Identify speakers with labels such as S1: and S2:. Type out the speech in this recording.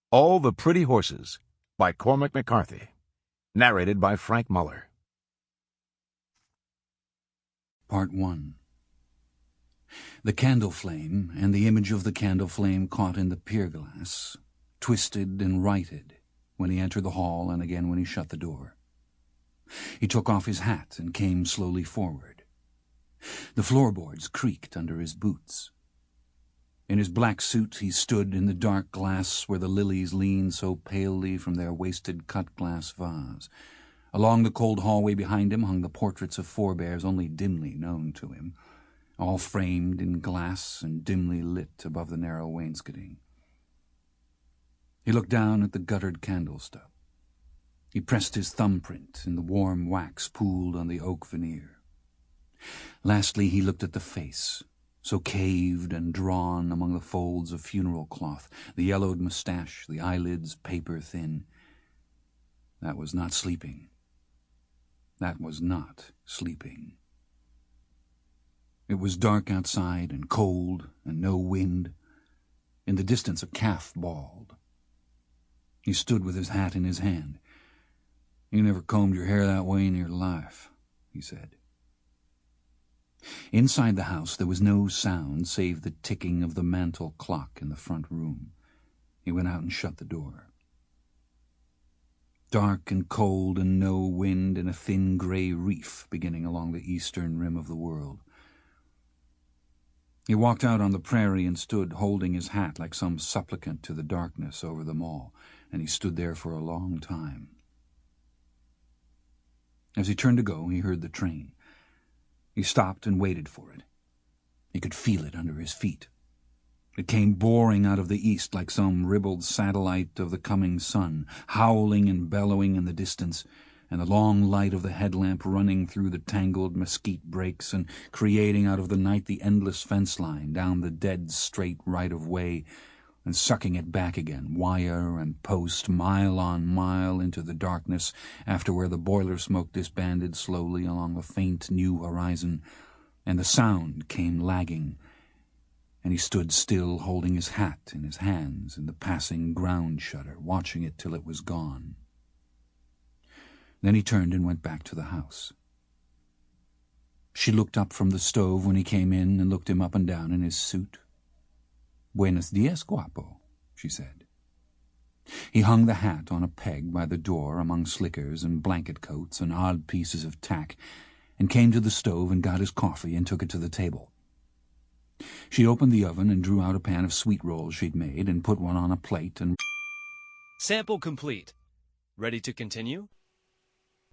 S1: All the Pretty Horses by Cormac McCarthy. Narrated by Frank Muller.
S2: Part 1. The candle flame and the image of the candle flame caught in the pier glass, twisted and righted when he entered the hall and again when he shut the door. He took off his hat and came slowly forward. The floorboards creaked under his boots. In his black suit he stood in the dark glass where the lilies leaned so palely from their wasted cut-glass vase. Along the cold hallway behind him hung the portraits of forebears only dimly known to him, all framed in glass and dimly lit above the narrow wainscoting. He looked down at the guttered candle stub. He pressed his thumbprint in the warm wax pooled on the oak veneer. Lastly he looked at the face, so caved and drawn among the folds of funeral cloth, the yellowed moustache, the eyelids paper-thin. That was not sleeping. That was not sleeping. It was dark outside and cold and no wind. In the distance a calf bawled. He stood with his hat in his hand. "You never combed your hair that way in your life," he said. Inside the house there was no sound save the ticking of the mantel clock in the front room. He went out and shut the door. Dark and cold and no wind and a thin grey reef beginning along the eastern rim of the world. He walked out on the prairie and stood holding his hat like some supplicant to the darkness over them all, and he stood there for a long time. As he turned to go, he heard the train. He stopped and waited for it. He could feel it under his feet. It came boring out of the east like some ribald satellite of the coming sun, howling and bellowing in the distance, and the long light of the headlamp running through the tangled mesquite brakes and creating out of the night the endless fence line down the dead straight right-of-way and sucking it back again, wire and post, mile on mile into the darkness after where the boiler smoke disbanded slowly along the faint new horizon, and the sound came lagging, and he stood still holding his hat in his hands in the passing ground shutter, watching it till it was gone. Then he turned and went back to the house. She looked up from the stove when he came in and looked him up and down in his suit. "Buenos dias, guapo," she said. He hung the hat on a peg by the door among slickers and blanket coats and odd pieces of tack, and came to the stove and got his coffee and took it to the table. She opened the oven and drew out a pan of sweet rolls she'd made and put one on a plate and...
S3: Sample complete. Ready to continue?